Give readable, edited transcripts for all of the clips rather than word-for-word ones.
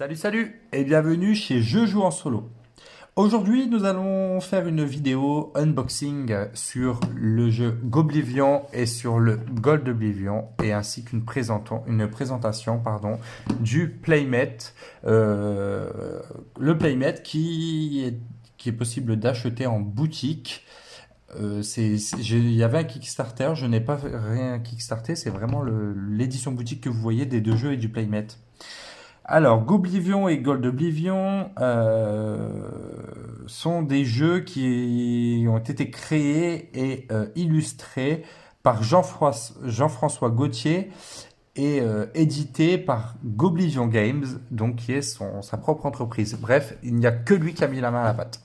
Salut, salut et bienvenue chez Je joue en solo. Aujourd'hui, nous allons faire une vidéo unboxing sur le jeu Goblivion et sur le Gold Oblivion et ainsi qu'une présentation du Playmate. Le Playmate qui est possible d'acheter en boutique. Il y avait un Kickstarter, je n'ai pas rien Kickstarté, c'est vraiment l'édition boutique que vous voyez des deux jeux et du Playmate. Alors, Goblivion et Gold Oblivion sont des jeux qui ont été créés et illustrés par Jean-François Gauthier et édités par Goblivion Games, donc qui est sa propre entreprise. Bref, il n'y a que lui qui a mis la main à la pâte.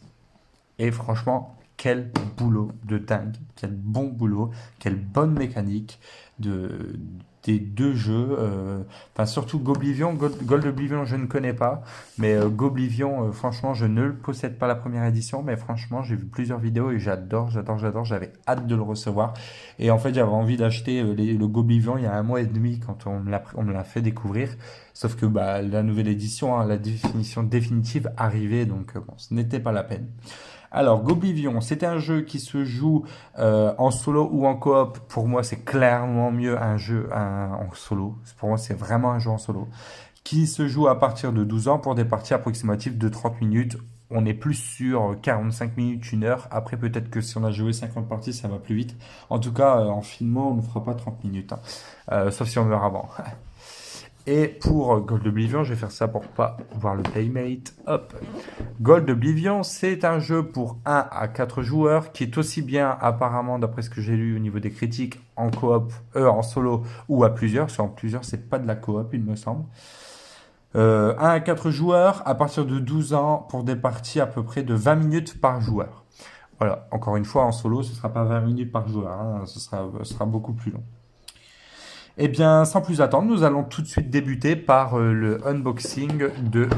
Et franchement, quel boulot de dingue, quel bon boulot, quelle bonne mécanique de, des deux jeux. Enfin, surtout Goblivion, Gold Oblivion, je ne connais pas, mais Goblivion, franchement, je ne le possède pas la première édition, mais franchement, j'ai vu plusieurs vidéos et j'adore. J'avais hâte de le recevoir. Et en fait, j'avais envie d'acheter le Goblivion il y a 1 mois et demi quand on me l'a fait découvrir. Sauf que bah, la nouvelle édition, hein, la définition définitive arrivait, donc bon, ce n'était pas la peine. Alors, Goblivion, c'est un jeu qui se joue en solo ou en coop. Pour moi, c'est clairement mieux en solo. Pour moi, c'est vraiment un jeu en solo. Qui se joue à partir de 12 ans pour des parties approximatives de 30 minutes. On est plus sur 45 minutes, 1 heure. Après, peut-être que si on a joué 50 parties, ça va plus vite. En tout cas, en filmant, on ne fera pas 30 minutes, hein. Sauf si on meurt avant. Et pour Gold Oblivion, je vais faire ça pour pas voir le Playmate. Hop. Gold Oblivion, c'est un jeu pour 1 à 4 joueurs qui est aussi bien apparemment, d'après ce que j'ai lu au niveau des critiques, en coop, en solo ou à plusieurs. Sur en plusieurs, c'est pas de la coop, il me semble. 1 à 4 joueurs à partir de 12 ans pour des parties à peu près de 20 minutes par joueur. Voilà, encore une fois, en solo, ce ne sera pas 20 minutes par joueur, hein, ce sera beaucoup plus long. Eh bien, sans plus attendre, nous allons tout de suite débuter par le unboxing de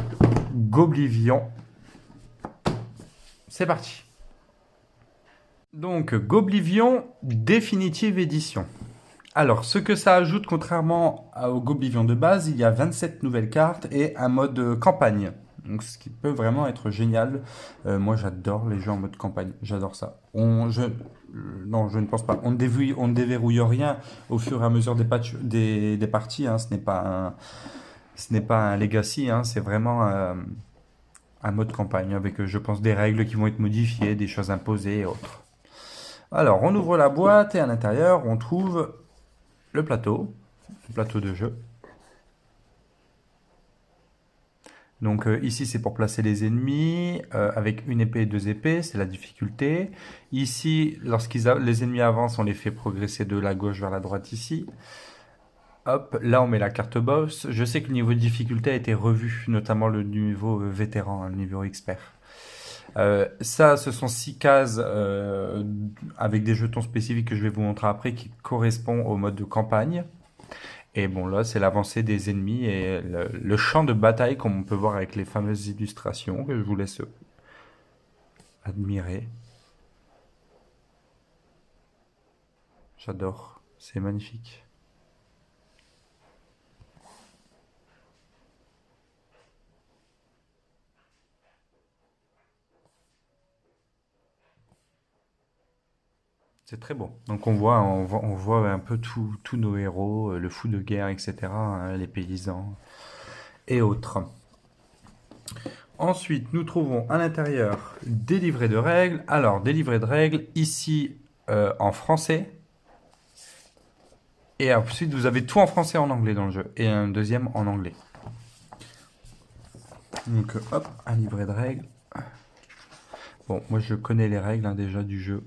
Goblivion. C'est parti. Donc, Goblivion Définitive Édition. Alors, ce que ça ajoute, contrairement au Goblivion de base, il y a 27 nouvelles cartes et un mode campagne. Donc, ce qui peut vraiment être génial. Moi, j'adore les jeux en mode campagne. J'adore ça. Non, je ne pense pas. On ne déverrouille rien au fur et à mesure des parties, hein. Ce n'est pas un legacy, hein. C'est vraiment un mode campagne avec, je pense, des règles qui vont être modifiées, des choses imposées et autres. Alors, on ouvre la boîte et à l'intérieur, on trouve le plateau de jeu. Donc ici c'est pour placer les ennemis avec une épée et 2 épées, c'est la difficulté. Ici, les ennemis avancent, on les fait progresser de la gauche vers la droite ici. Hop, là on met la carte boss. Je sais que le niveau de difficulté a été revu, notamment le niveau vétéran, hein, le niveau expert. Ça, ce sont 6 cases avec des jetons spécifiques que je vais vous montrer après qui correspondent au mode de campagne. Et bon, là, c'est l'avancée des ennemis et le champ de bataille, comme on peut voir avec les fameuses illustrations que je vous laisse admirer. J'adore, c'est magnifique. C'est très beau. Donc on voit un peu tous nos héros, le fou de guerre, etc., hein, les paysans et autres. Ensuite, nous trouvons à l'intérieur des livrets de règles. Alors, des livrets de règles, ici en français. Et ensuite, vous avez tout en français et en anglais dans le jeu. Et un deuxième en anglais. Donc, hop, un livret de règles. Bon, moi je connais les règles, hein, déjà du jeu.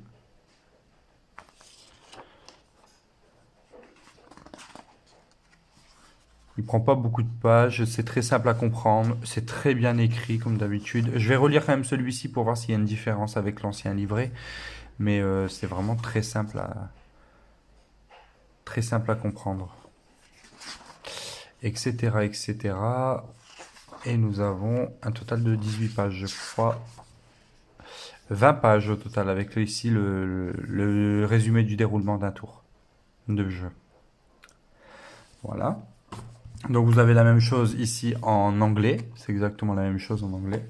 Il prend pas beaucoup de pages, c'est très simple à comprendre, c'est très bien écrit comme d'habitude. Je vais relire quand même celui-ci pour voir s'il y a une différence avec l'ancien livret, mais c'est vraiment très simple à comprendre, etc., etc. Et nous avons un total de 18 pages, je crois. 20 pages au total, avec ici le résumé du déroulement d'un tour de jeu. Voilà. Donc vous avez la même chose ici en anglais. C'est exactement la même chose en anglais.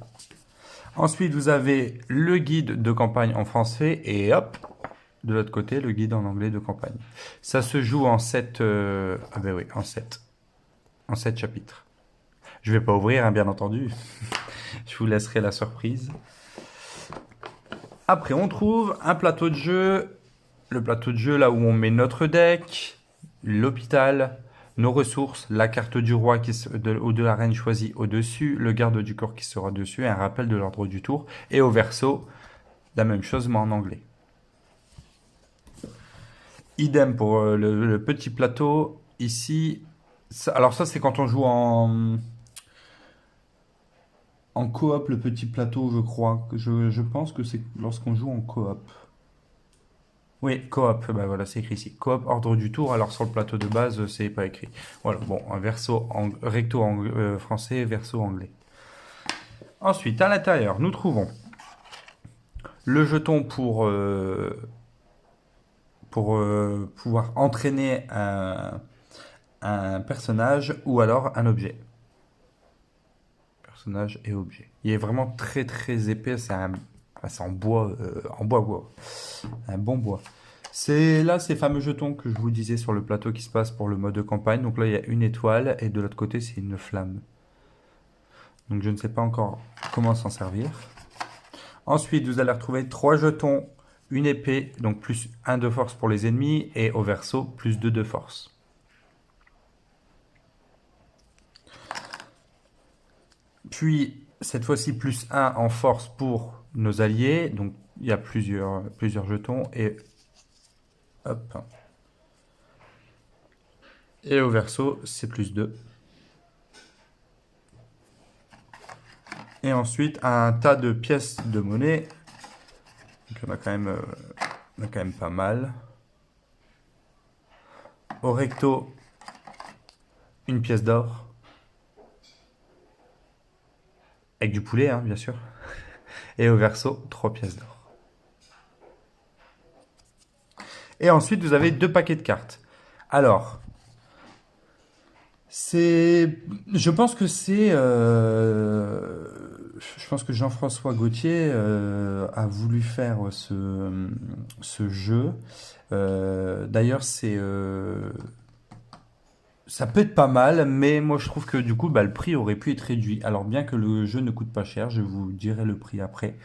Ensuite, vous avez le guide de campagne en français et hop, de l'autre côté, le guide en anglais de campagne. Ça se joue en 7 ah ben oui, en 7 chapitres. Je vais pas ouvrir, hein, bien entendu. Je vous laisserai la surprise. Après, on trouve un plateau de jeu. Le plateau de jeu, là où on met notre deck, l'hôpital, nos ressources, la carte du roi ou de la reine choisie au-dessus, le garde du corps qui sera dessus, un rappel de l'ordre du tour. Et au verso, la même chose, mais en anglais. Idem pour le petit plateau. Ici, alors ça, c'est quand on joue en coop, le petit plateau, je crois. Je pense que c'est lorsqu'on joue en coop. Oui, coop, bah voilà, c'est écrit ici. Coop, ordre du tour, alors sur le plateau de base, c'est pas écrit. Voilà, bon, un recto français, verso anglais. Ensuite, à l'intérieur, nous trouvons le jeton pour pouvoir entraîner un personnage ou alors un objet. Personnage et objet. Il est vraiment très très épais, c'est en bois, un bon bois. C'est là ces fameux jetons que je vous disais sur le plateau qui se passe pour le mode de campagne. Donc là, il y a une étoile et de l'autre côté, c'est une flamme. Donc je ne sais pas encore comment s'en servir. Ensuite, vous allez retrouver 3 jetons, une épée, donc plus 1 de force pour les ennemis, et au verso, plus 2 de force. Puis, cette fois-ci, plus 1 en force pour nos alliés. Donc, il y a plusieurs jetons. Et hop. Et au verso, c'est plus 2. Et ensuite, un tas de pièces de monnaie. Donc, on a quand même pas mal. Au recto, une pièce d'or. Avec du poulet, hein, bien sûr. Et au verso, 3 pièces d'or. Et ensuite, vous avez 2 paquets de cartes. Alors, je pense que je pense que Jean-François Gaultier a voulu faire ce jeu. D'ailleurs, ça peut être pas mal, mais moi je trouve que du coup, bah, le prix aurait pu être réduit. Alors bien que le jeu ne coûte pas cher, je vous dirai le prix après.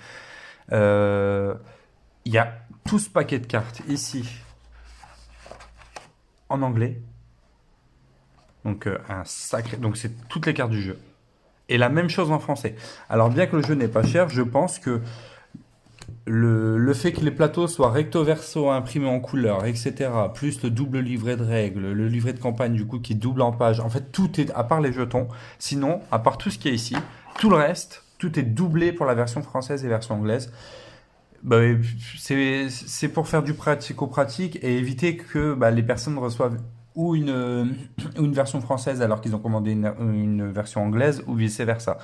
Euh, Il y a tout ce paquet de cartes ici en anglais. Donc donc c'est toutes les cartes du jeu. Et la même chose en français. Alors bien que le jeu n'est pas cher, je pense que le fait que les plateaux soient recto verso imprimés en couleur, etc., plus le double livret de règles, le livret de campagne du coup qui est double en page, en fait tout est, à part les jetons, sinon, à part tout ce qui est ici, tout le reste, tout est doublé pour la version française et version anglaise. Bah, c'est pour faire du pratico-pratique et éviter que bah, les personnes reçoivent ou une version française alors qu'ils ont commandé une version anglaise ou vice-versa.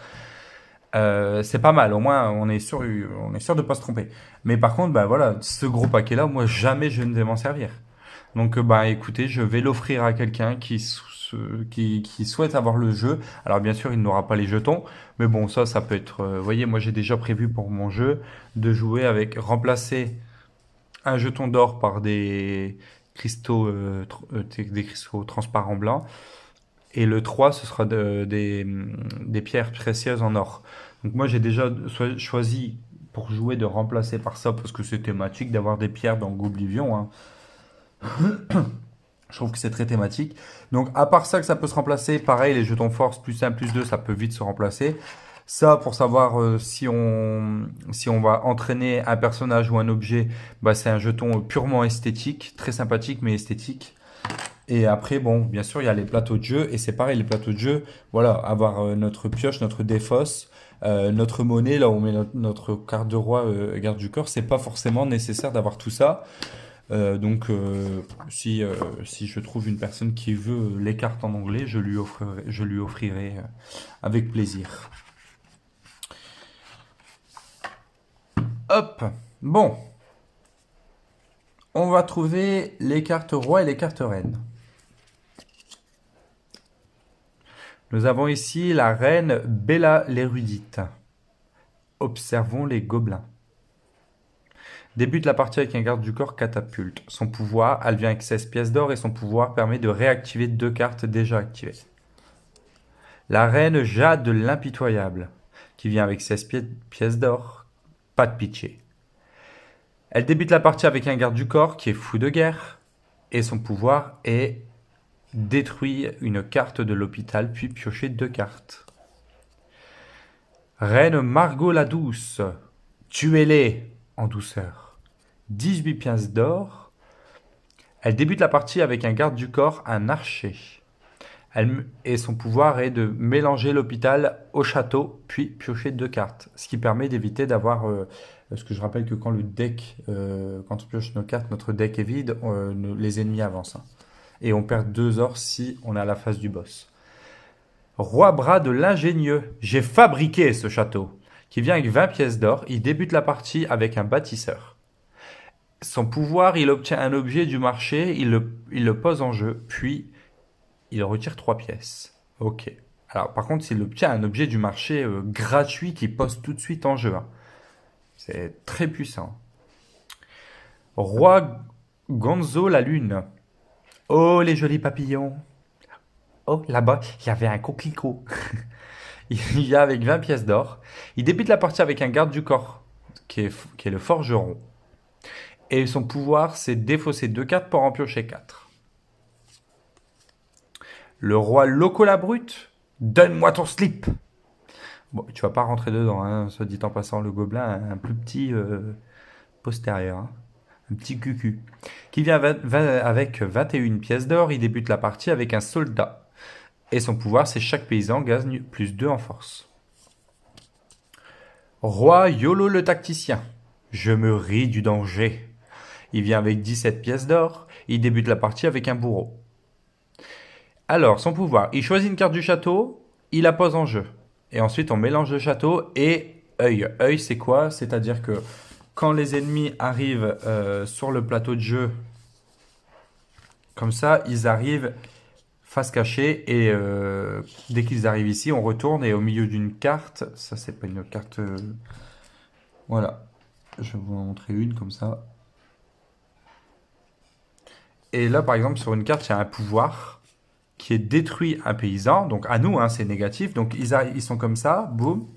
C'est pas mal, au moins on est sûr de pas se tromper. Mais par contre, bah voilà, ce gros paquet-là, moi jamais je ne vais m'en servir. Donc bah écoutez, je vais l'offrir à quelqu'un qui souhaite avoir le jeu. Alors bien sûr, il n'aura pas les jetons, mais bon, ça peut être. Vous voyez, moi j'ai déjà prévu pour mon jeu de jouer avec remplacer un jeton d'or par des cristaux transparents blancs. Et le 3 ce sera des pierres précieuses en or. Donc moi, j'ai déjà choisi pour jouer de remplacer par ça parce que c'est thématique d'avoir des pierres dans Goblivion, hein. Je trouve que c'est très thématique. Donc, à part ça, que ça peut se remplacer, pareil, les jetons force plus 1 plus 2 ça peut vite se remplacer. Ça, pour savoir si on va entraîner un personnage ou un objet, bah, c'est un jeton purement esthétique, très sympathique mais esthétique. Et après, bon, bien sûr, il y a les plateaux de jeu. Et c'est pareil, les plateaux de jeu, voilà, avoir notre pioche, notre défausse, notre monnaie, là où on met notre carte de roi, garde du corps, c'est pas forcément nécessaire d'avoir tout ça. Donc, si je trouve une personne qui veut les cartes en anglais, je lui offrirai avec plaisir. Hop, bon, on va trouver les cartes roi et les cartes reine. Nous avons ici la reine Bella l'érudite. Observons les gobelins. Débute la partie avec un garde du corps catapulte. Son pouvoir, elle vient avec 16 pièces d'or et son pouvoir permet de réactiver 2 cartes déjà activées. La reine Jade l'impitoyable, qui vient avec 16 pièces d'or, pas de pitié. Elle débute la partie avec un garde du corps qui est fou de guerre et son pouvoir est détruire une carte de l'hôpital puis piocher 2 cartes. Reine Margot la douce, tuez-les en douceur. 18 pièces d'or. Elle débute la partie avec un garde du corps, un archer. Et son pouvoir est de mélanger l'hôpital au château, puis piocher 2 cartes. Ce qui permet d'éviter d'avoir... parce que je rappelle que quand le deck, quand on pioche nos cartes, notre deck est vide, les ennemis avancent. Hein. Et on perd 2 ors si on est à la face du boss. Roi bras de l'ingénieux, j'ai fabriqué ce château, qui vient avec 20 pièces d'or. Il débute la partie avec un bâtisseur. Son pouvoir, il obtient un objet du marché, il le pose en jeu, puis il retire 3 pièces. Ok. Alors par contre, s'il obtient un objet du marché gratuit qu'il pose tout de suite en jeu. Hein. C'est très puissant. Roi Gonzo la lune. Oh les jolis papillons. Oh là-bas, il y avait un coquelicot. Il y a avec 20 pièces d'or. Il débute la partie avec un garde du corps, qui est le forgeron. Et son pouvoir, c'est défausser 2 cartes pour en piocher 4. Le roi Loco la brute, donne-moi ton slip. Bon, tu vas pas rentrer dedans, hein, soit dit en passant, le gobelin a un plus petit postérieur, hein, un petit cucu. Qui vient avec 21 pièces d'or, il débute la partie avec un soldat. Et son pouvoir, c'est chaque paysan gagne plus 2 en force. Roi Yolo le tacticien. Je me ris du danger. Il vient avec 17 pièces d'or. Il débute la partie avec un bourreau. Alors, son pouvoir, il choisit une carte du château, il la pose en jeu. Et ensuite, on mélange le château et œil. Œil, c'est quoi? C'est-à-dire que quand les ennemis arrivent sur le plateau de jeu, comme ça, ils arrivent face cachée et dès qu'ils arrivent ici, on retourne et au milieu d'une carte, ça c'est pas une carte, voilà, je vais vous en montrer une comme ça. Et là par exemple sur une carte, il y a un pouvoir qui est détruit un paysan, donc à nous hein, c'est négatif, donc ils sont comme ça, boum,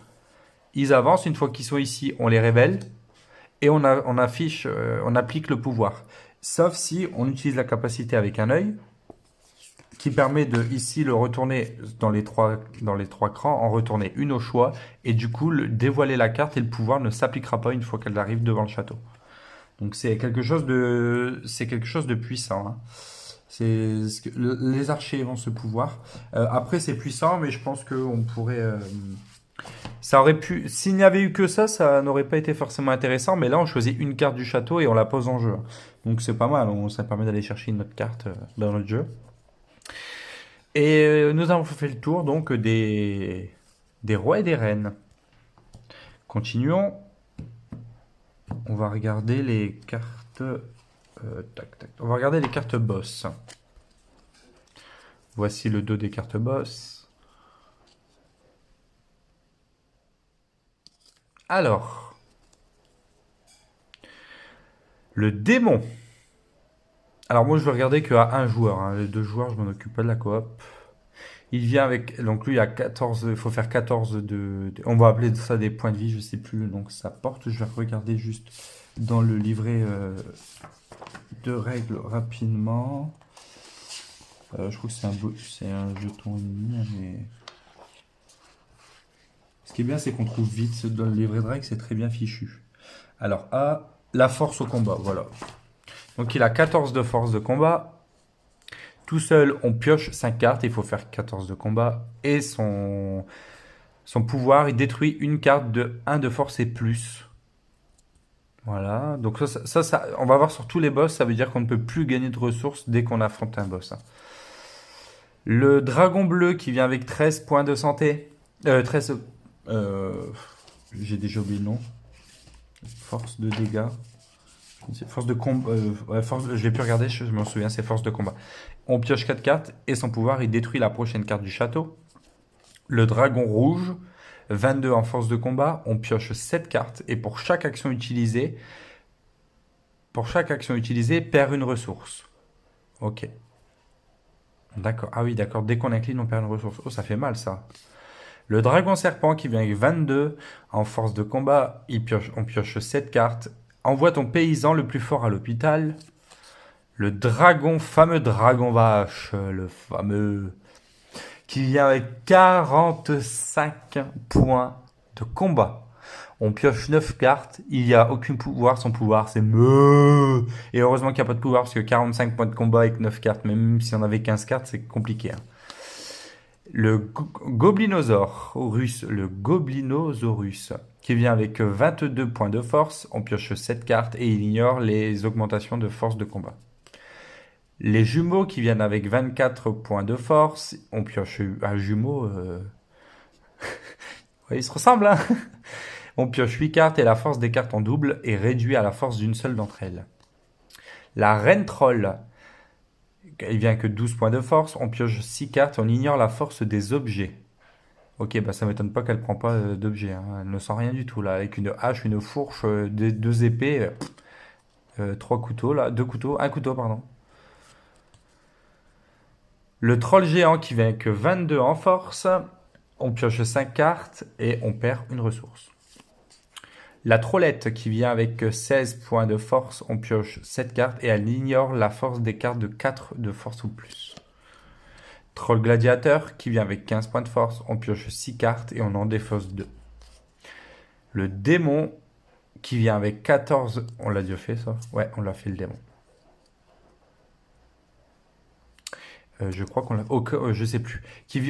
ils avancent, une fois qu'ils sont ici, on les révèle et on affiche, on applique le pouvoir. Sauf si on utilise la capacité avec un œil, qui permet de ici le retourner dans les trois crans, en retourner une au choix, et du coup dévoiler la carte et le pouvoir ne s'appliquera pas une fois qu'elle arrive devant le château. Donc c'est quelque chose de puissant. Hein. Les archers ont ce pouvoir. Après c'est puissant, mais je pense qu'on pourrait... ça aurait pu, s'il n'y avait eu que ça n'aurait pas été forcément intéressant, mais là on choisit une carte du château et on la pose en jeu. Donc c'est pas mal, ça permet d'aller chercher une autre carte dans notre jeu. Et nous avons fait le tour donc des rois et des reines. Continuons. On va regarder les cartes. Tac, tac. On va regarder les cartes boss. Voici le dos des cartes boss. Alors, le démon. Alors moi je vais regarder qu'à un joueur. Hein. Les 2 joueurs, je m'en occupe pas de la coop. Il vient avec... Donc lui, il y a 14... Il faut faire 14 on va appeler ça des points de vie, je sais plus le nom que ça porte. Je vais regarder juste dans le livret de règles rapidement. Je trouve que c'est un jeton ennemi, mais... Ce qui est bien, c'est qu'on trouve vite dans le livret de règles, c'est très bien fichu. Alors, A, la force au combat, voilà. Donc il a 14 de force de combat. Tout seul, on pioche 5 cartes, il faut faire 14 de combat. Et son pouvoir, il détruit une carte de 1 de force et plus. Voilà, donc ça, on va voir sur tous les boss, ça veut dire qu'on ne peut plus gagner de ressources dès qu'on affronte un boss. Hein. Le dragon bleu qui vient avec 13 points de santé. 13... j'ai déjà oublié le nom. Force de dégâts. Force de combat. Je l'ai pu regarder, je m'en souviens, c'est force de combat. On pioche 4 cartes et son pouvoir, il détruit la prochaine carte du château. Le dragon rouge, 22 en force de combat, on pioche 7 cartes et pour chaque action utilisée, perd une ressource. Ok. D'accord. Ah oui, d'accord. Dès qu'on incline, on perd une ressource. Oh, ça fait mal ça. Le dragon serpent qui vient avec 22 en force de combat, on pioche 7 cartes. Envoie ton paysan le plus fort à l'hôpital. Le dragon, fameux dragon vache, le fameux, qui vient avec 45 points de combat. On pioche 9 cartes, il n'y a aucun pouvoir, son pouvoir c'est me. Et heureusement qu'il n'y a pas de pouvoir parce que 45 points de combat avec 9 cartes, même si on avait 15 cartes, c'est compliqué, hein. Le Goblinosaurus, qui vient avec 22 points de force, on pioche 7 cartes et il ignore les augmentations de force de combat. Les jumeaux qui viennent avec 24 points de force, on pioche un jumeau. Ouais, ils se ressemblent, hein. On pioche 8 cartes et la force des cartes en double est réduite à la force d'une seule d'entre elles. La reine troll, il vient que 12 points de force, on pioche 6 cartes et on ignore la force des objets. Ok, bah ça m'étonne pas qu'elle prend pas d'objet, hein. Elle ne sent rien du tout là, avec une hache, une fourche, deux épées, trois couteaux là, deux couteaux, un couteau pardon. Le troll géant qui vient avec 22 en force, on pioche 5 cartes et on perd une ressource. La trollette qui vient avec 16 points de force, on pioche 7 cartes et elle ignore la force des cartes de 4 de force ou plus. Troll gladiateur qui vient avec 15 points de force, on pioche 6 cartes et on en défausse 2. Le démon qui vient avec 14... On l'a déjà fait ça? Ouais, on l'a fait le démon. Je crois qu'on l'a... je sais plus.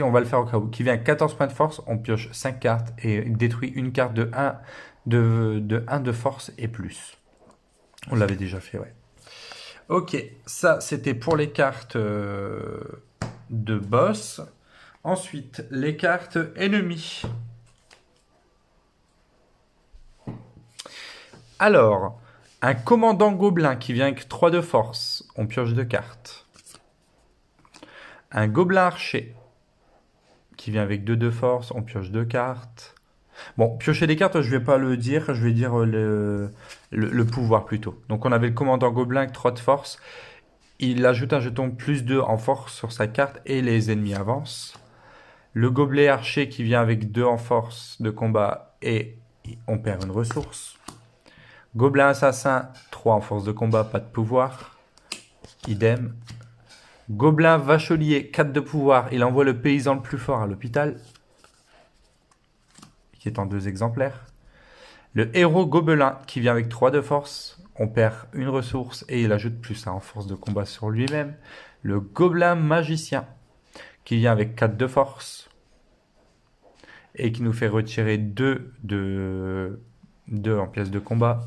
On va le faire au cas où. Qui vient avec 14 points de force, on pioche 5 cartes et détruit une carte de 1 de force et plus. On l'avait déjà fait, ouais. Ok, ça c'était pour les cartes de boss. Ensuite, les cartes ennemies. Alors, un commandant gobelin qui vient avec 3 de force, on pioche 2 cartes. Un gobelin archer qui vient avec 2 de force, on pioche 2 cartes. Bon, piocher des cartes, je vais pas le dire, je vais dire le pouvoir plutôt. Donc on avait le commandant gobelin avec 3 de force. Il ajoute un jeton plus 2 en force sur sa carte et les ennemis avancent. Le gobelet archer qui vient avec 2 en force de combat et on perd une ressource. Gobelin assassin, 3 en force de combat, pas de pouvoir. Idem. Gobelin vachelier, 4 de pouvoir, il envoie le paysan le plus fort à l'hôpital, qui est en 2 exemplaires. Le héros gobelin qui vient avec 3 de force, on perd une ressource et il ajoute plus 1 en force de combat sur lui-même. Le gobelin magicien qui vient avec 4 de force et qui nous fait retirer 2 en pièces de combat.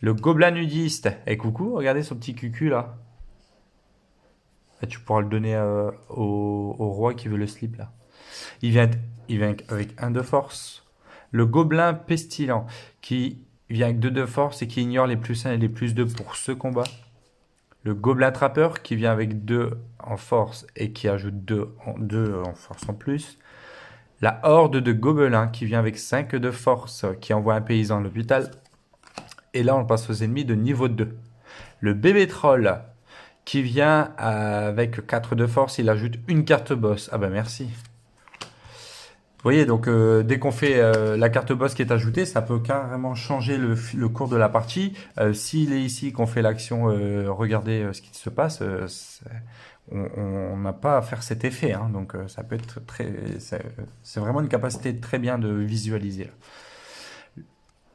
Le gobelin nudiste, et coucou, regardez son petit cucu là. Et tu pourras le donner au roi qui veut le slip là. Il vient avec 1 de force. Le gobelin pestilent qui vient avec 2 de force et qui ignore les plus 1 et les plus 2 pour ce combat. Le gobelin trappeur qui vient avec 2 en force et qui ajoute 2 en force en plus. La horde de gobelins qui vient avec 5 de force qui envoie un paysan à l'hôpital. Et là on passe aux ennemis de niveau 2. Le bébé troll qui vient avec 4 de force, il ajoute une carte boss. Ah bah merci. Vous voyez, donc dès qu'on fait la carte boss qui est ajoutée, ça peut carrément changer le cours de la partie. S'il est ici qu'on fait l'action, regardez ce qui se passe, on n'a pas à faire cet effet, hein, donc ça peut être c'est vraiment une capacité très bien de visualiser.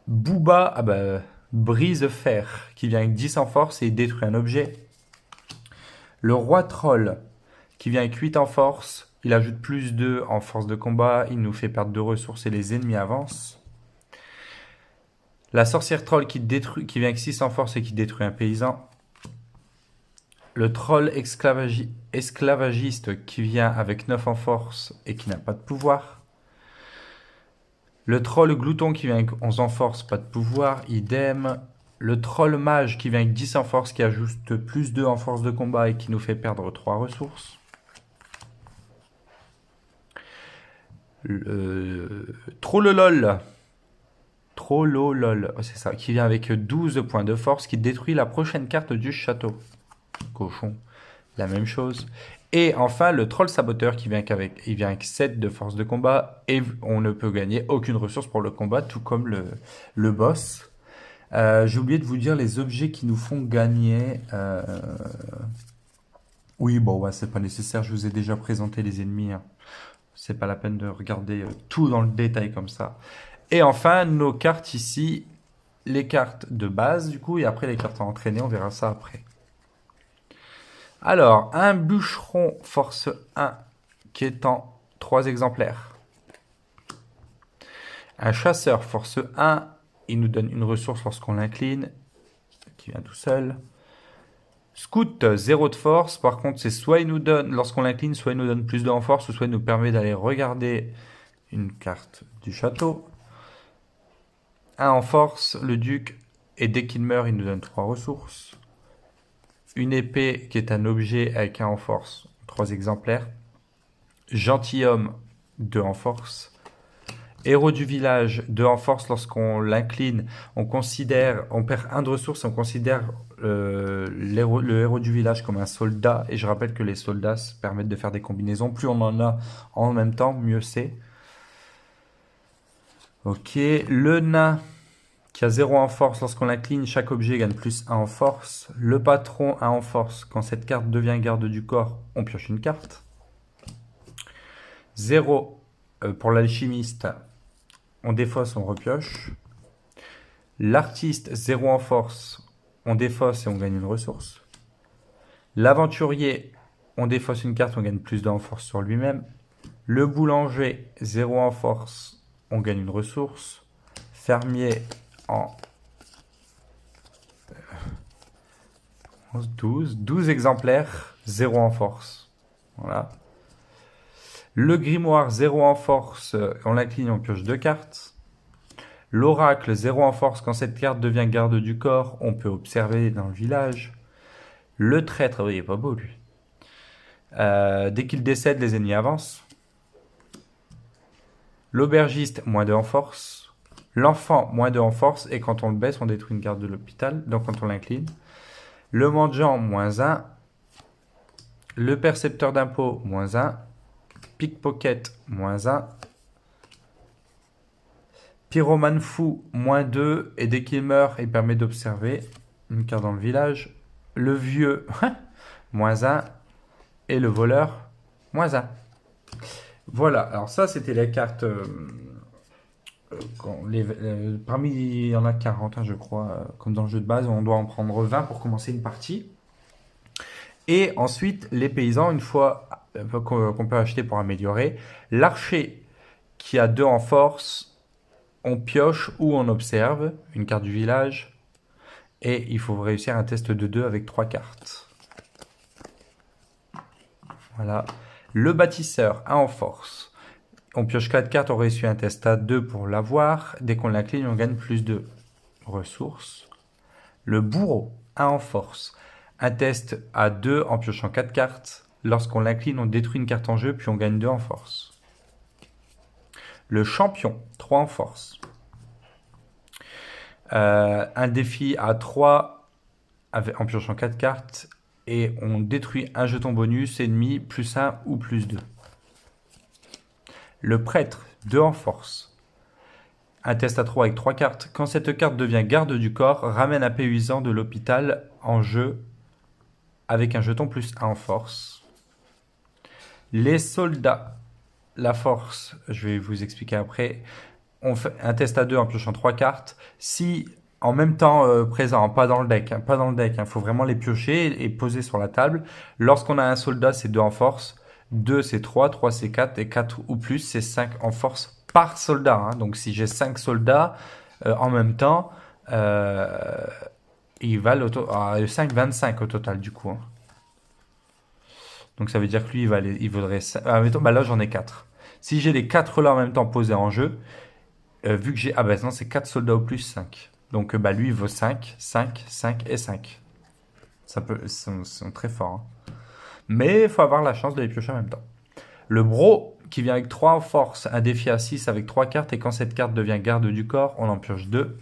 Booba, ah bah, brise fer, qui vient avec 10 en force et détruit un objet. Le roi troll, qui vient avec 8 en force, il ajoute plus 2 en force de combat, il nous fait perdre 2 ressources et les ennemis avancent. La sorcière troll qui vient avec 6 en force et qui détruit un paysan. Le troll esclavagiste qui vient avec 9 en force et qui n'a pas de pouvoir. Le troll glouton qui vient avec 11 en force, pas de pouvoir, idem. Le troll mage qui vient avec 10 en force, qui ajoute plus 2 en force de combat et qui nous fait perdre 3 ressources. Trollolol. Trollolol, c'est ça, qui vient avec 12 points de force, qui détruit la prochaine carte du château. Cochon, la même chose. Et enfin, le troll saboteur qui vient il vient avec 7 de force de combat, et on ne peut gagner aucune ressource pour le combat, tout comme le boss. J'ai oublié de vous dire les objets qui nous font gagner. Oui, bon, ouais, c'est pas nécessaire, je vous ai déjà présenté les ennemis, hein. C'est pas la peine de regarder tout dans le détail comme ça. Et enfin, nos cartes ici, les cartes de base du coup, et après les cartes à entraîner, on verra ça après. Alors, un bûcheron force 1 qui est en 3 exemplaires. Un chasseur force 1, il nous donne une ressource lorsqu'on l'incline, qui vient tout seul. Scout, 0 de force, par contre, c'est soit il nous donne, lorsqu'on l'incline, soit il nous donne plus de en force, ou soit il nous permet d'aller regarder une carte du château. 1 en force, le duc, et dès qu'il meurt, il nous donne 3 ressources. Une épée qui est un objet avec 1 en force, 3 exemplaires. Gentilhomme, 2 en force. Héros du village, 2 en force. Lorsqu'on l'incline, on perd 1 de ressources, on considère le héros du village comme un soldat. Et je rappelle que les soldats permettent de faire des combinaisons. Plus on en a en même temps, mieux c'est. Ok, le nain qui a 0 en force. Lorsqu'on l'incline, chaque objet gagne plus 1 en force. Le patron 1 en force. Quand cette carte devient garde du corps, on pioche une carte. 0 pour l'alchimiste, on défausse, on repioche. L'artiste, 0 en force, on défausse et on gagne une ressource. L'aventurier, on défausse une carte, on gagne plus de en force sur lui-même. Le boulanger, 0 en force, on gagne une ressource. Fermier en 12 exemplaires, 0 en force. Voilà. Le grimoire, 0 en force, on l'incline, on pioche 2 cartes. L'oracle, 0 en force, quand cette carte devient garde du corps, on peut observer dans le village. Le traître, oui, il est pas beau lui. Dès qu'il décède, les ennemis avancent. L'aubergiste, moins 2 en force. L'enfant, moins 2 en force, et quand on le baisse, on détruit une garde de l'hôpital, donc quand on l'incline. Le mendiant, moins 1. Le percepteur d'impôts, moins 1. Pickpocket, moins 1. Pyromane fou, moins 2. Et dès qu'il meurt, il permet d'observer une carte dans le village. Le vieux, moins 1. Et le voleur, moins 1. Voilà, alors ça c'était les cartes. Parmi, il y en a 40, hein, je crois, comme dans le jeu de base. On doit en prendre 20 pour commencer une partie. Et ensuite, les paysans, une fois qu'on peut acheter pour améliorer. L'archer qui a 2 en force, on pioche ou on observe une carte du village. Et il faut réussir un test de 2 avec 3 cartes. Voilà. Le bâtisseur, 1 en force. On pioche 4 cartes, on réussit un test à 2 pour l'avoir. Dès qu'on l'incline, on gagne plus de ressources. Le bourreau, 1 en force. Un test à 2 en piochant 4 cartes. Lorsqu'on l'incline, on détruit une carte en jeu, puis on gagne 2 en force. Le champion, 3 en force. Un défi à 3 en piochant 4 cartes. Et on détruit un jeton bonus ennemi, plus 1 ou plus 2. Le prêtre, 2 en force. Un test à 3 avec 3 cartes. Quand cette carte devient garde du corps, ramène un paysan de l'hôpital en jeu avec un jeton plus 1 en force. Les soldats, la force, je vais vous expliquer après. On fait un test à 2 en piochant 3 cartes. Si en même temps présent, pas dans le deck, pas dans le deck, faut vraiment les piocher et poser sur la table. Lorsqu'on a un soldat, c'est 2 en force. 2 c'est 3, 3 c'est 4 et 4 ou plus c'est 5 en force par soldat, hein. Donc si j'ai 5 soldats en même temps, il va 5, 25 au total du coup, hein. Donc ça veut dire que lui il vaudrait... mettons, bah là j'en ai 4. Si j'ai les 4 là en même temps posés en jeu, vu que j'ai... Ah bah non, c'est 4 soldats au plus 5. Donc bah lui il vaut 5, 5, 5 et 5. Ils sont très forts, hein. Mais il faut avoir la chance de les piocher en même temps. Le qui vient avec 3 en force, un défi à 6 avec 3 cartes, et quand cette carte devient garde du corps, on en pioche 2.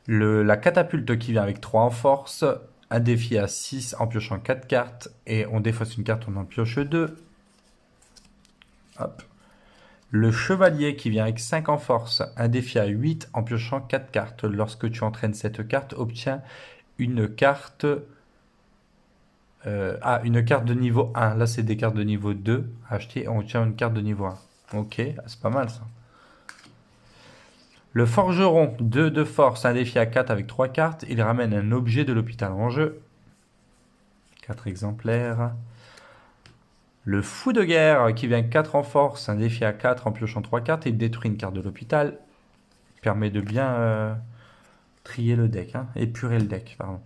La catapulte qui vient avec 3 en force, un défi à 6 en piochant 4 cartes, et on défausse une carte, on en pioche 2. Hop. Le chevalier qui vient avec 5 en force, un défi à 8 en piochant 4 cartes. Lorsque tu entraînes cette carte, obtiens une carte... une carte de niveau 1. Là, c'est des cartes de niveau 2 à acheter. On obtient une carte de niveau 1. Ok, c'est pas mal ça. Le forgeron, 2 de force, un défi à 4 avec 3 cartes. Il ramène un objet de l'hôpital en jeu. 4 exemplaires. Le fou de guerre qui vient 4 en force, un défi à 4 en piochant 3 cartes et il détruit une carte de l'hôpital. Permet de bien trier le deck, hein, épurer le deck, pardon.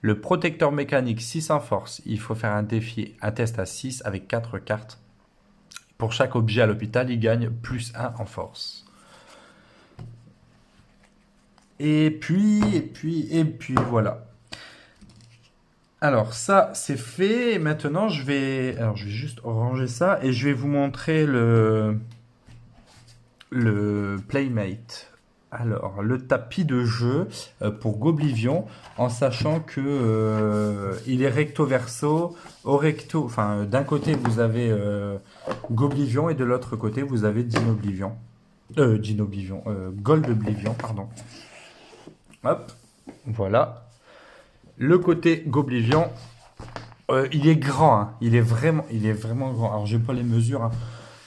Le protecteur mécanique 6 en force, il faut faire un défi, un test à 6 avec 4 cartes. Pour chaque objet à l'hôpital, il gagne plus 1 en force. Et puis voilà. Alors ça c'est fait et maintenant je vais juste ranger ça et je vais vous montrer le Playmate. Alors le tapis de jeu pour Goblivion en sachant que il est recto verso au recto, enfin d'un côté vous avez Goblivion et de l'autre côté vous avez Dinoblivion. Gold Oblivion, pardon. Hop, voilà. Le côté Goblivion, il est grand, hein. Il est vraiment grand. Alors, j'ai pas les mesures, hein.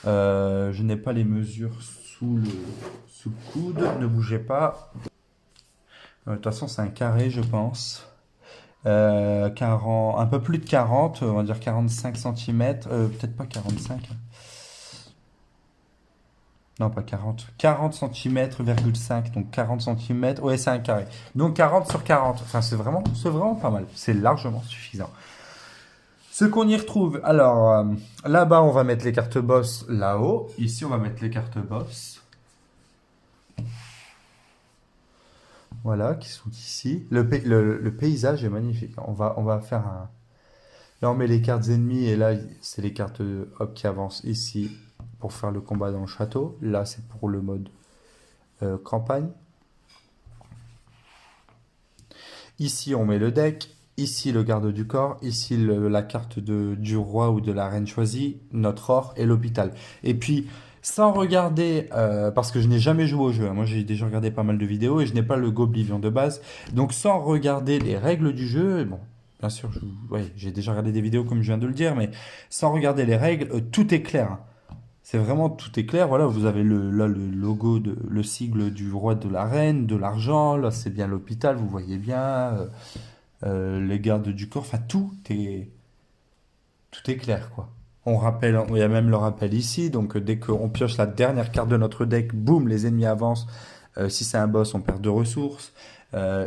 Je n'ai pas les mesures sous le coude. Ne bougez pas. De toute façon, c'est un carré, je pense. 40, un peu plus de 40, on va dire 45 cm. Peut-être pas 45. Non, pas 40. 40 cm,5. Donc 40 cm. Ouais, c'est un carré. Donc 40 sur 40. Enfin, c'est vraiment pas mal. C'est largement suffisant. Ce qu'on y retrouve, alors là-bas on va mettre les cartes boss là-haut, ici on va mettre les cartes boss, voilà, qui sont ici. Le paysage est magnifique, on va faire un... Là on met les cartes ennemies et là c'est les cartes hop, qui avancent ici pour faire le combat dans le château, là c'est pour le mode campagne. Ici on met le deck. Ici, le garde du corps. Ici, la carte du roi ou de la reine choisie. Notre or et l'hôpital. Et puis, sans regarder, parce que je n'ai jamais joué au jeu, hein. Moi, j'ai déjà regardé pas mal de vidéos et je n'ai pas le Goblivion de base. Donc, sans regarder les règles du jeu, bon, bien sûr, ouais, j'ai déjà regardé des vidéos comme je viens de le dire, mais sans regarder les règles, tout est clair, hein. C'est vraiment tout est clair. Voilà, vous avez là le logo, le sigle du roi, de la reine, de l'argent. Là, c'est bien l'hôpital, vous voyez bien. Les gardes du corps, enfin tout est clair quoi. On rappelle, il y a même le rappel ici, donc dès qu'on pioche la dernière carte de notre deck, boum, les ennemis avancent. Si c'est un boss, on perd 2 ressources.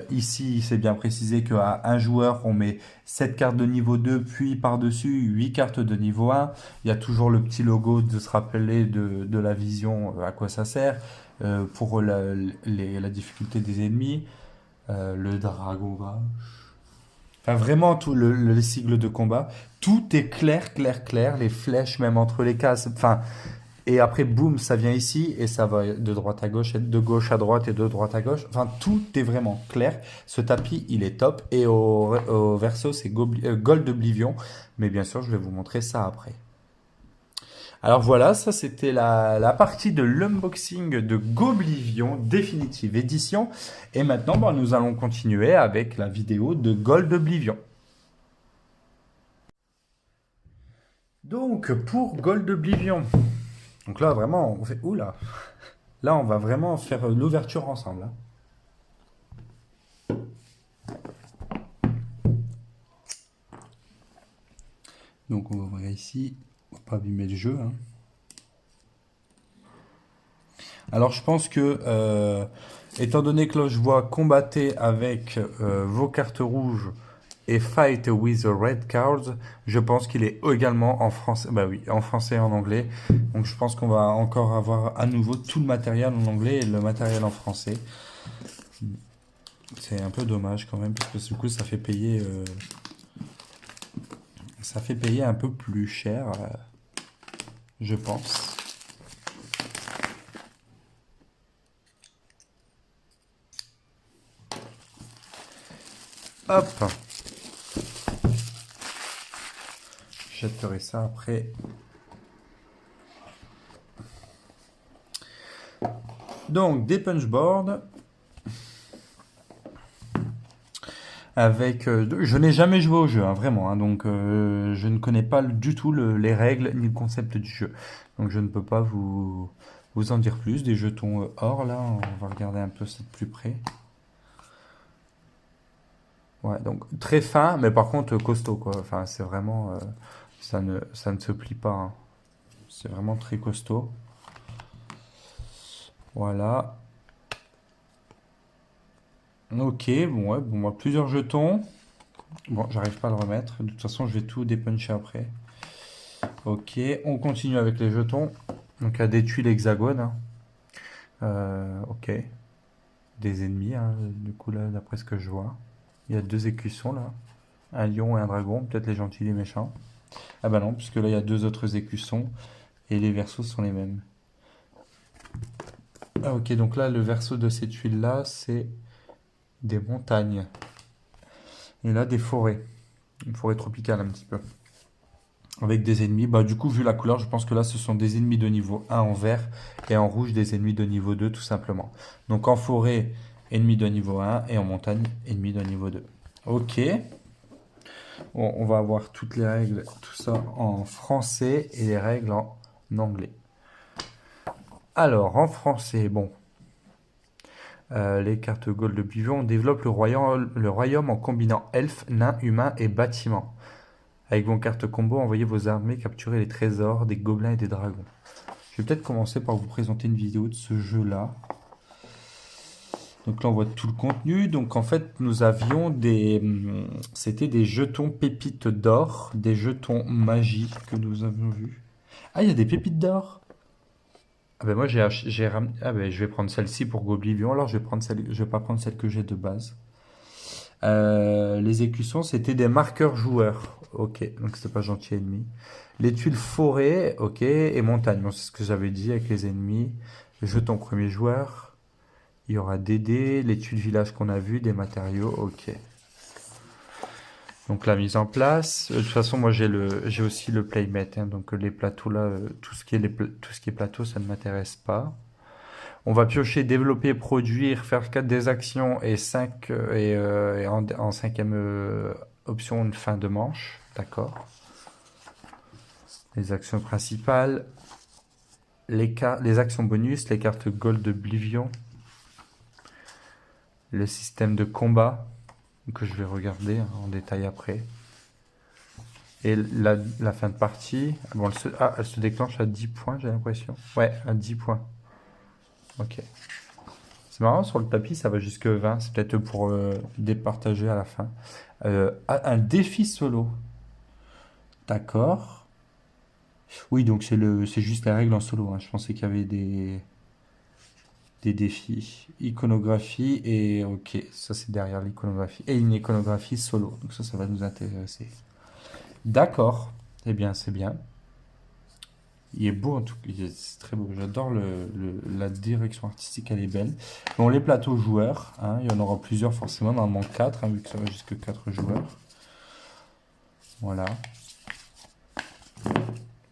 Ici, c'est bien précisé qu'à un joueur, on met 7 cartes de niveau 2, puis par-dessus 8 cartes de niveau 1. Il y a toujours le petit logo de se rappeler de la vision, à quoi ça sert, pour la difficulté des ennemis. Le dragon va. Enfin, vraiment, tout les sigles de combat, tout est clair, clair, clair, les flèches même entre les cases. Enfin, et après, boum, ça vient ici et ça va de droite à gauche, et de gauche à droite et de droite à gauche. Enfin, tout est vraiment clair. Ce tapis, il est top. Et au verso, c'est Gold Oblivion. Mais bien sûr, je vais vous montrer ça après. Alors voilà, ça c'était la partie de l'unboxing de Goblivion Definitive Edition. Et maintenant, bah, nous allons continuer avec la vidéo de Gold Oblivion. Donc pour Gold Oblivion, donc là vraiment on fait... Oula. Là on va vraiment faire l'ouverture ensemble, hein. Donc on va ouvrir ici, pour pas abîmer le jeu, hein. Alors je pense que, étant donné que là je vois combattez avec vos cartes rouges et fight with the red cards, je pense qu'il est également en français, bah oui, en français et en anglais. Donc je pense qu'on va encore avoir à nouveau tout le matériel en anglais et le matériel en français. C'est un peu dommage quand même parce que du coup ça fait payer un peu plus cher. je pense. Hop, je jetterai ça après. Donc, des punchboards avec. Je n'ai jamais joué au jeu, hein, vraiment, hein, donc je ne connais pas du tout les règles ni le concept du jeu. Donc, je ne peux pas vous en dire plus. Des jetons or, là, on va regarder un peu ça de plus près. Ouais, donc très fin, mais par contre costaud, quoi. Enfin, c'est vraiment. Ça ne se plie pas, hein. C'est vraiment très costaud. Voilà. Ok, bon, ouais, bon, moi, plusieurs jetons. Bon, j'arrive pas à le remettre. De toute façon, je vais tout dépuncher après. Ok, on continue avec les jetons. Donc, il y a des tuiles hexagones, hein. Ok. Des ennemis, hein, du coup, là, d'après ce que je vois. Il y a deux écussons, là. Un lion et un dragon. Peut-être les gentils et les méchants. Ah bah non, puisque là, il y a deux autres écussons. Et les versos sont les mêmes. Ah ok, donc là, le verso de ces tuiles-là, c'est des montagnes. Et là, des forêts. Une forêt tropicale, un petit peu. Avec des ennemis. Bah, du coup, vu la couleur, je pense que là, ce sont des ennemis de niveau 1 en vert et en rouge, des ennemis de niveau 2, tout simplement. Donc, en forêt, ennemis de niveau 1 et en montagne, ennemis de niveau 2. Ok. Bon, on va avoir toutes les règles, tout ça en français et les règles en anglais. Alors, en français, bon, les cartes Gold de Bivon, on développe le royaume en combinant elfes, nains, humains et bâtiments. Avec vos cartes combo, envoyez vos armées capturer les trésors des gobelins et des dragons. Je vais peut-être commencer par vous présenter une vidéo de ce jeu-là. Donc là, on voit tout le contenu. Donc en fait, nous avions c'était des jetons pépites d'or, des jetons magie que nous avions vus. Ah, il y a des pépites d'or. Ah ben moi, ah ben, je vais prendre celle-ci pour Goblivion. Alors, je vais pas prendre celle que j'ai de base. Les écussons, c'était des marqueurs joueurs. Ok, donc c'était pas gentil ennemi. Les tuiles forêt, ok, et montagne. Bon, c'est ce que j'avais dit avec les ennemis. Jeton premier joueur. Il y aura des dés, les tuiles village qu'on a vu, des matériaux, ok. Donc la mise en place. De toute façon, moi j'ai aussi le playmat, hein, donc les plateaux là, tout ce qui est plateau, ça ne m'intéresse pas. On va piocher, développer, produire, faire 4 des actions et 5 et en cinquième option une fin de manche. D'accord. Les actions principales, les actions bonus, les cartes Gold Oblivion, le système de combat que je vais regarder, hein, en détail après. Et la fin de partie, bon, elle se déclenche à 10 points, j'ai l'impression. Ouais, à 10 points. Ok. C'est marrant, sur le tapis, ça va jusque 20. C'est peut-être pour départager à la fin. Un défi solo. D'accord. Oui, donc c'est juste la règle en solo, hein. Je pensais qu'il y avait des défis. Iconographie et ok, ça c'est derrière l'iconographie. Et une iconographie solo. Donc ça va nous intéresser. D'accord. Eh bien, c'est bien. Il est beau en tout cas, c'est très beau. J'adore la direction artistique, elle est belle. Bon, les plateaux joueurs, hein, il y en aura plusieurs forcément, normalement 4, hein, vu que ça va jusque 4 joueurs. Voilà.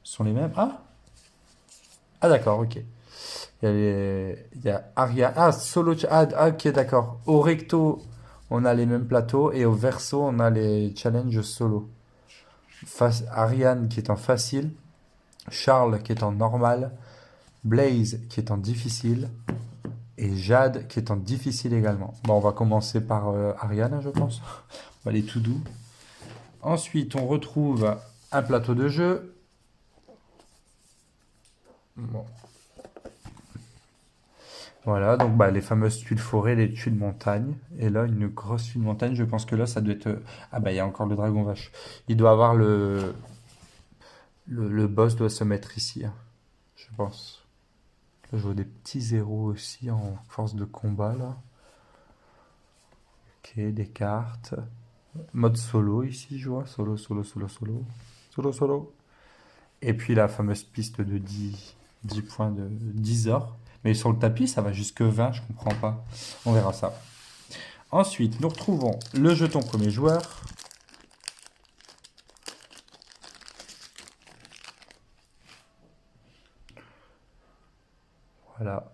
Ce sont les mêmes. Ah d'accord, ok. Il y a Aria. Ah, solo. Ok, d'accord. Au recto, on a les mêmes plateaux et au verso, on a les challenges solo. Ariane qui est en facile, Charles qui est en normal, Blaze qui est en difficile et Jade qui est en difficile également. Bon, on va commencer par Ariane, je pense. On va aller tout doux. Ensuite, on retrouve un plateau de jeu. Bon. Voilà, donc bah, les fameuses tuiles forêt, les tuiles montagne. Et là, une grosse tuile montagne, je pense que là, ça doit être. Ah bah, il y a encore le dragon vache. Il doit avoir le boss doit se mettre ici, hein, je pense. Là, je vois des petits zéros aussi en force de combat, là. Ok, des cartes. Mode solo ici, je vois. Solo, solo, solo, solo. Solo, solo. Et puis la fameuse piste de 10 points de 10 or. Mais sur le tapis, ça va jusque 20, je comprends pas. On verra ça. Ensuite, nous retrouvons le jeton premier joueur. Voilà.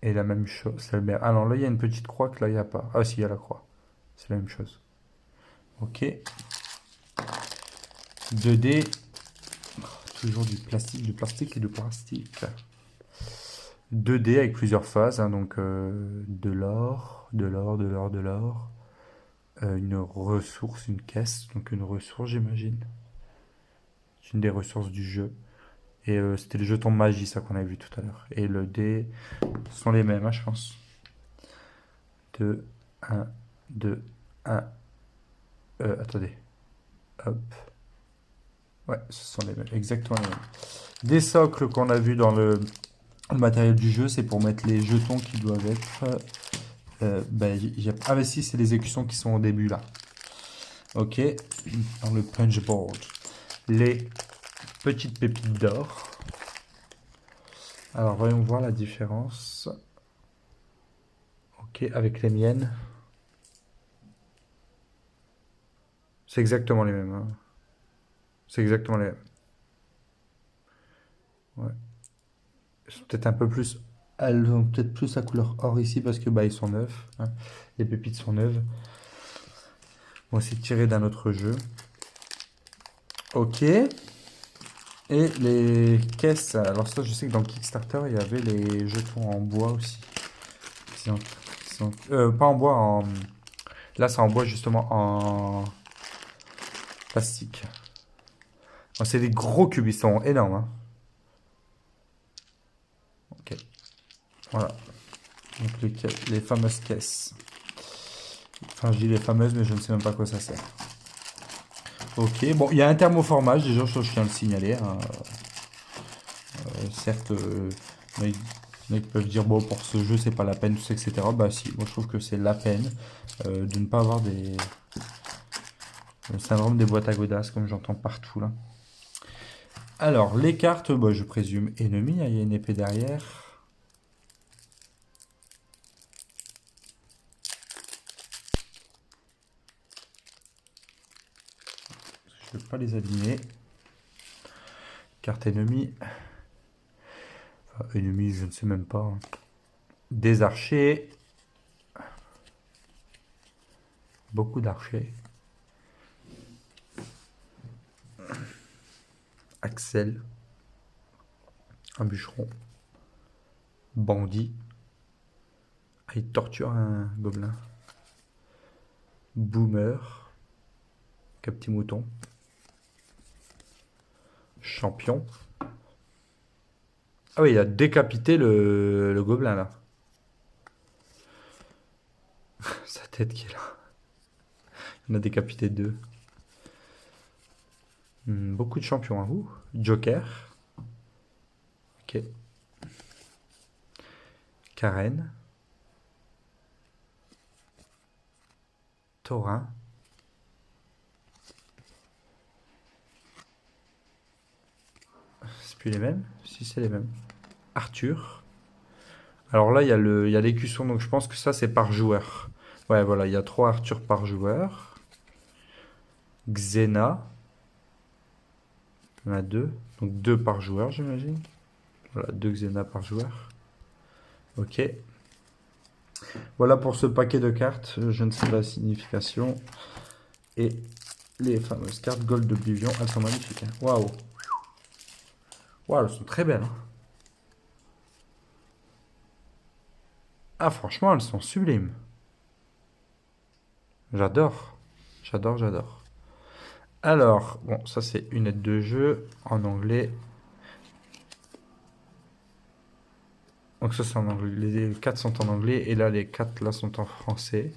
Et la même chose. C'est le même. Alors là, il y a une petite croix que là, il n'y a pas. Ah si, il y a la croix. C'est la même chose. Ok. 2D. Toujours du plastique et du plastique. 2D avec plusieurs phases, hein, donc de l'or, de l'or, de l'or, de l'or. Une ressource, une caisse, donc une ressource, j'imagine. C'est une des ressources du jeu. Et c'était le jeton de magie, ça qu'on avait vu tout à l'heure. Et le dé sont les mêmes, hein, je pense. 2, 1, 2, 1. Attendez. Hop. Ouais, ce sont les mêmes, exactement les mêmes. Des socles qu'on a vu dans le matériel du jeu, c'est pour mettre les jetons qui doivent être. Ah, mais si, c'est les écussons qui sont au début là. Ok. Dans le punchboard. Les petites pépites d'or. Alors, voyons voir la différence. Ok, avec les miennes. C'est exactement les mêmes, hein. C'est exactement les mêmes. Ouais. Elles sont peut-être un peu plus. Elles ont peut-être plus la couleur or ici parce que bah ils sont neufs, hein. Les pépites sont neuves. Bon, c'est tiré d'un autre jeu. Ok. Et les caisses. Alors ça, je sais que dans le Kickstarter, il y avait les jetons en bois aussi. Pas en bois, en... Là, c'est en bois justement en plastique. Oh, c'est des gros cubes, ils sont énormes, hein. Ok. Voilà. Donc les fameuses caisses. Enfin, je dis les fameuses, mais je ne sais même pas à quoi ça sert. Ok, bon, il y a un thermoformage, déjà, je tiens à le signaler, hein. Certes, il y en a qui peuvent dire, bon, pour ce jeu, c'est pas la peine, tout ça, etc. Bah si, moi je trouve que c'est la peine de ne pas avoir le syndrome des boîtes à godasses, comme j'entends partout là. Alors, les cartes, bah, je présume ennemies, hein, il y a une épée derrière. Je ne vais pas les aligner. Carte ennemie. Enfin, ennemie, je ne sais même pas, hein. Des archers. Beaucoup d'archers. Axel. Un bûcheron. Bandit. Ah, il torture un gobelin. Boomer. Petit mouton. Champion. Ah oui, il a décapité le gobelin là. Sa tête qui est là. Il en a décapité deux. Beaucoup de champions, hein. Ouh. Joker. Ok. Karen. Thorin. C'est plus les mêmes? Si, c'est les mêmes. Arthur. Alors là, il y a l'écusson, donc je pense que ça, c'est par joueur. Ouais, voilà, il y a 3 Arthur par joueur. Xena. Il y en a 2. Donc 2 par joueur, j'imagine. Voilà, 2 Xena par joueur. Ok. Voilà pour ce paquet de cartes. Je ne sais pas la signification. Et les fameuses cartes Gold Oblivion, elles sont magnifiques, hein. Waouh. Waouh, elles sont très belles, hein. Ah, franchement, elles sont sublimes. J'adore. J'adore, j'adore. Alors, bon, ça c'est une aide de jeu en anglais. Donc ça c'est en anglais. Les 4 sont en anglais et là les 4 là sont en français.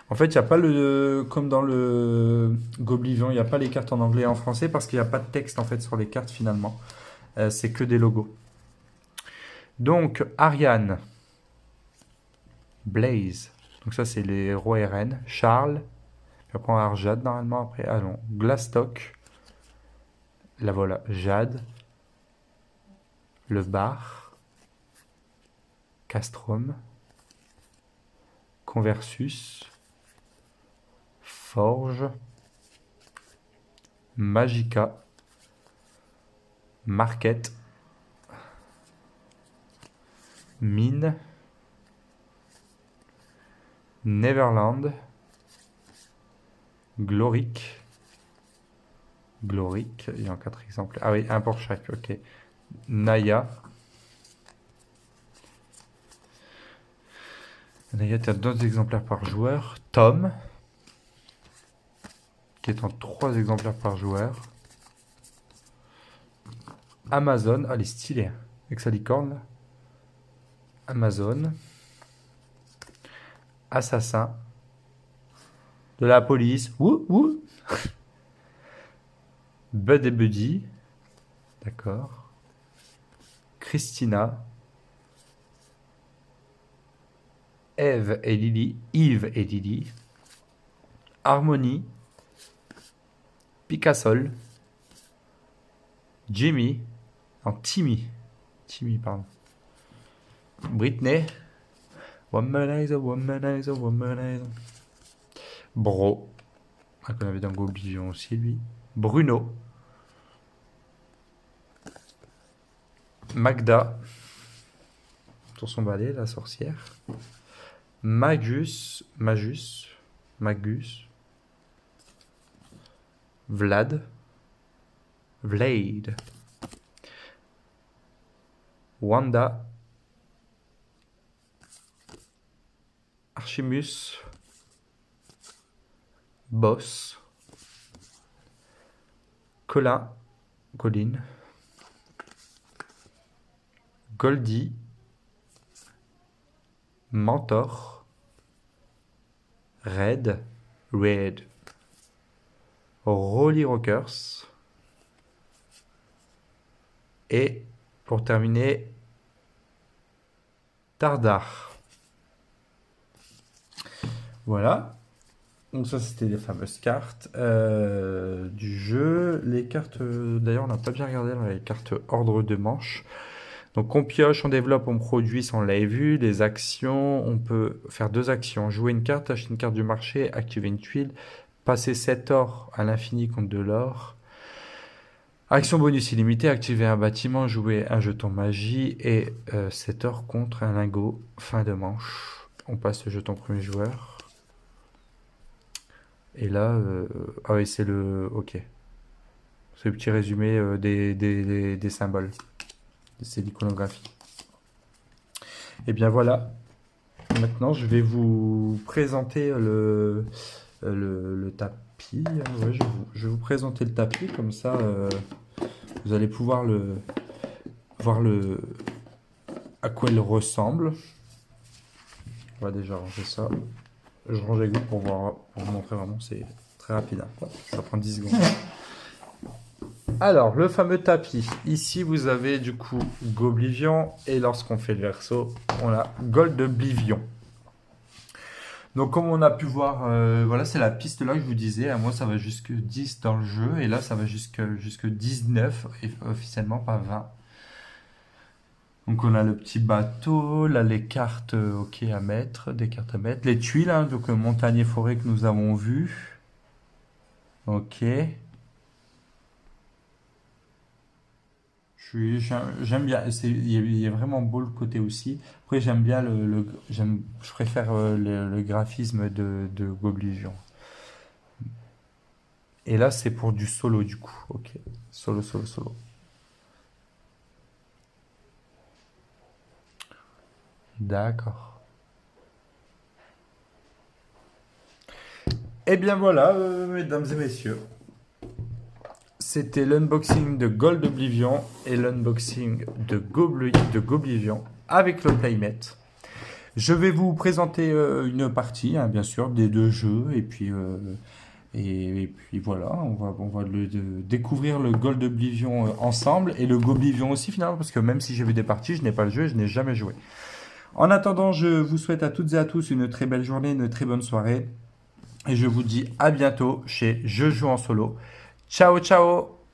En fait, il n'y a pas le... Comme dans le Goblivion, il n'y a pas les cartes en anglais et en français parce qu'il n'y a pas de texte en fait sur les cartes finalement. C'est que des logos. Donc, Ariane. Blaze. Donc ça c'est les rois et reines. Charles. vais prendre Arjad normalement après. Allons, Glastock. La voilà, Jade. Le Bar. Castrum. Conversus. Forge. Magica. Marquette. Mine. Neverland. Gloric. Gloric, il y a 4 exemplaires. Ah oui, un pour chaque, ok. Naya. Naya, tu as 2 exemplaires par joueur. Tom, qui est en 3 exemplaires par joueur. Amazon, elle est stylée, avec sa licorne là. Amazon. Assassin. De la police. Wouh, wouh. Bud et Buddy. D'accord. Christina. Eve et Lily. Yves et Lily. Harmonie. Picassol. Jimmy. Non, Timmy. Timmy, pardon. Britney. Womanizer, womanizer, womanizer. Bro. Qu'on avait dans Goblivion aussi, lui. Bruno. Magda. Sur son balai, la sorcière. Magus. Vlad. Vlade. Wanda. Archimus. Boss. Colin. Goldie. Mentor. Red. Rolly Rockers. Et pour terminer, Tardar. Voilà. Donc ça, c'était les fameuses cartes du jeu. Les cartes, d'ailleurs, on n'a pas bien regardé les cartes ordre de manche. Donc on pioche, on développe, on produit, ça on l'avait vu. Les actions, on peut faire 2 actions. Jouer une carte, acheter une carte du marché, activer une tuile, passer 7 or à l'infini contre de l'or. Action bonus illimitée, activer un bâtiment, jouer un jeton magie et 7 or contre un lingot. Fin de manche. On passe le jeton premier joueur. Et là, ah oui, c'est le... Ok. C'est le petit résumé des symboles. C'est l'iconographie. Et bien voilà. Maintenant, je vais vous présenter le tapis. Ouais, je vais vous présenter le tapis, comme ça, vous allez pouvoir voir à quoi il ressemble. On va déjà ranger ça. Je range avec vous pour vous montrer vraiment, c'est très rapide. Hein. Ça prend 10 secondes. Alors, le fameux tapis. Ici, vous avez du coup Goblivion. Et lorsqu'on fait le verso, on a Goldoblivion. Donc, comme on a pu voir, voilà, c'est la piste là que je vous disais. À moi, ça va jusque 10 dans le jeu. Et là, ça va jusque 19, et officiellement pas 20. Donc, on a le petit bateau. Là, les cartes ok à mettre. Des cartes à mettre. Les tuiles, hein, donc montagne et forêt que nous avons vu. Ok. J'aime bien, il est vraiment beau le côté aussi. Après, j'aime bien je préfère le graphisme de Goblivion. Et là, c'est pour du solo du coup. Ok, solo. D'accord. Et bien voilà, mesdames et messieurs. C'était l'unboxing de Gold Oblivion et l'unboxing de Goblivion avec le Playmat. Je vais vous présenter une partie, hein, bien sûr, des 2 jeux. Et puis voilà, on va découvrir le Gold Oblivion ensemble et le Goblivion aussi finalement, parce que même si j'ai vu des parties, je n'ai pas le jeu et je n'ai jamais joué. En attendant, je vous souhaite à toutes et à tous une très belle journée, une très bonne soirée. Et je vous dis à bientôt chez Je joue en solo. Ciao, ciao!